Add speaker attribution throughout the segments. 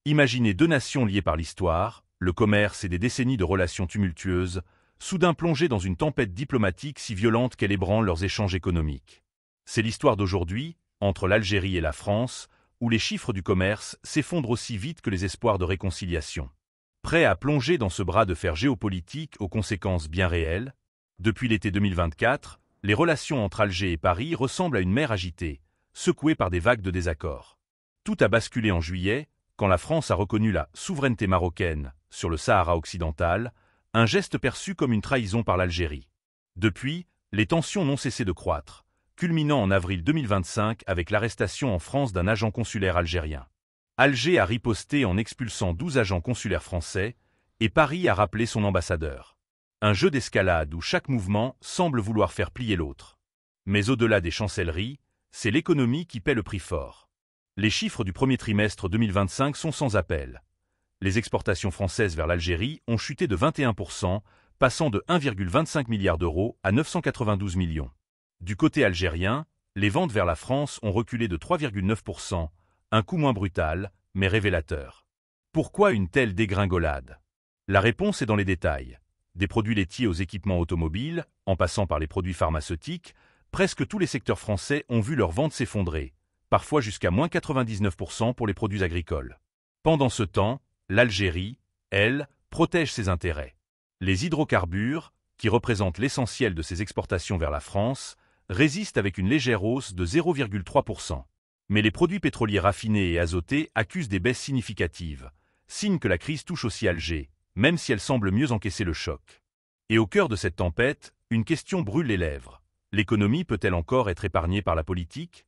Speaker 1: Imaginez deux nations liées par l'histoire, le commerce et des décennies de relations tumultueuses, soudain plongées dans une tempête diplomatique si violente qu'elle ébranle leurs échanges économiques. C'est l'histoire d'aujourd'hui, entre l'Algérie et la France, où les chiffres du commerce s'effondrent aussi vite que les espoirs de réconciliation. Prêts à plonger dans ce bras de fer géopolitique aux conséquences bien réelles, depuis l'été 2024, les relations entre Alger et Paris ressemblent à une mer agitée, secouée par des vagues de désaccords. Tout a basculé en juillet, quand la France a reconnu la souveraineté marocaine sur le Sahara occidental, un geste perçu comme une trahison par l'Algérie. Depuis, les tensions n'ont cessé de croître, culminant en avril 2025 avec l'arrestation en France d'un agent consulaire algérien. Alger a riposté en expulsant 12 agents consulaires français, et Paris a rappelé son ambassadeur. Un jeu d'escalade où chaque mouvement semble vouloir faire plier l'autre. Mais au-delà des chancelleries, c'est l'économie qui paie le prix fort. Les chiffres du premier trimestre 2025 sont sans appel. Les exportations françaises vers l'Algérie ont chuté de 21%, passant de 1,25 milliard d'euros à 992 millions. Du côté algérien, les ventes vers la France ont reculé de 3,9%, un coup moins brutal, mais révélateur. Pourquoi une telle dégringolade? La réponse est dans les détails. Des produits laitiers aux équipements automobiles, en passant par les produits pharmaceutiques, presque tous les secteurs français ont vu leurs ventes s'effondrer, parfois jusqu'à moins 99% pour les produits agricoles. Pendant ce temps, l'Algérie, elle, protège ses intérêts. Les hydrocarbures, qui représentent l'essentiel de ses exportations vers la France, résistent avec une légère hausse de 0,3%. Mais les produits pétroliers raffinés et azotés accusent des baisses significatives, signe que la crise touche aussi Alger, même si elle semble mieux encaisser le choc. Et au cœur de cette tempête, une question brûle les lèvres. L'économie peut-elle encore être épargnée par la politique?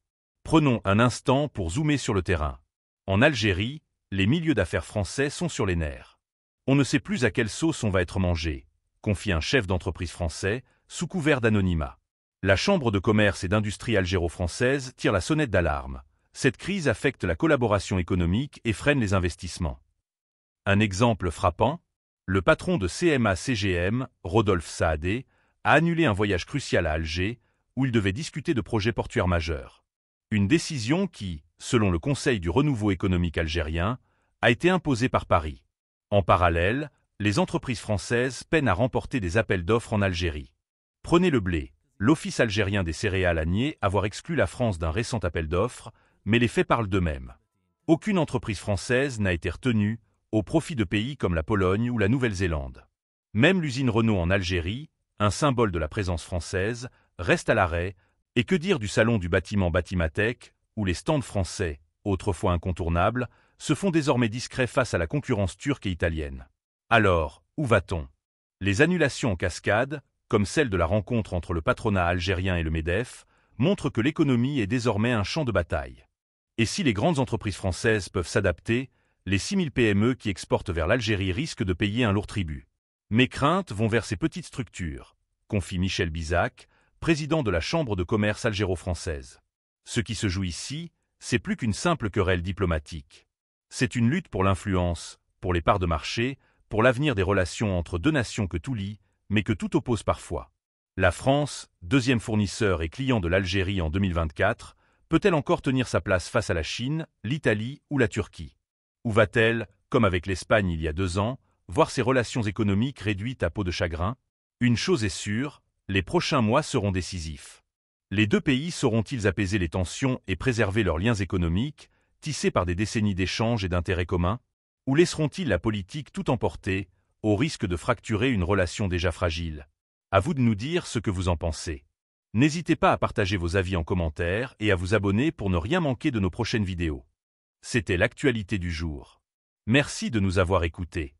Speaker 1: Prenons un instant pour zoomer sur le terrain. En Algérie, les milieux d'affaires français sont sur les nerfs. On ne sait plus à quelle sauce on va être mangé, confie un chef d'entreprise français, sous couvert d'anonymat. La Chambre de commerce et d'industrie algéro-française tire la sonnette d'alarme. Cette crise affecte la collaboration économique et freine les investissements. Un exemple frappant, le patron de CMA-CGM, Rodolphe Saadé, a annulé un voyage crucial à Alger, où il devait discuter de projets portuaires majeurs. Une décision qui, selon le Conseil du renouveau économique algérien, a été imposée par Paris. En parallèle, les entreprises françaises peinent à remporter des appels d'offres en Algérie. Prenez le blé. L'Office algérien des céréales a nié avoir exclu la France d'un récent appel d'offres, mais les faits parlent d'eux-mêmes. Aucune entreprise française n'a été retenue, au profit de pays comme la Pologne ou la Nouvelle-Zélande. Même l'usine Renault en Algérie, un symbole de la présence française, reste à l'arrêt, et que dire du salon du bâtiment Batimatech, où les stands français, autrefois incontournables, se font désormais discrets face à la concurrence turque et italienne. Alors, où va-t-on? Les annulations en cascade, comme celle de la rencontre entre le patronat algérien et le MEDEF, montrent que l'économie est désormais un champ de bataille. Et si les grandes entreprises françaises peuvent s'adapter, les 6000 PME qui exportent vers l'Algérie risquent de payer un lourd tribut. Mes craintes vont vers ces petites structures, confie Michel Bizac, président de la Chambre de commerce algéro-française. Ce qui se joue ici, c'est plus qu'une simple querelle diplomatique. C'est une lutte pour l'influence, pour les parts de marché, pour l'avenir des relations entre deux nations que tout lie, mais que tout oppose parfois. La France, deuxième fournisseur et client de l'Algérie en 2024, peut-elle encore tenir sa place face à la Chine, l'Italie ou la Turquie? Ou va-t-elle, comme avec l'Espagne il y a 2 ans, voir ses relations économiques réduites à peau de chagrin? Une chose est sûre, les prochains mois seront décisifs. Les deux pays sauront-ils apaiser les tensions et préserver leurs liens économiques, tissés par des décennies d'échanges et d'intérêts communs? Ou laisseront-ils la politique tout emporter, au risque de fracturer une relation déjà fragile? À vous de nous dire ce que vous en pensez. N'hésitez pas à partager vos avis en commentaire et à vous abonner pour ne rien manquer de nos prochaines vidéos. C'était l'actualité du jour. Merci de nous avoir écoutés.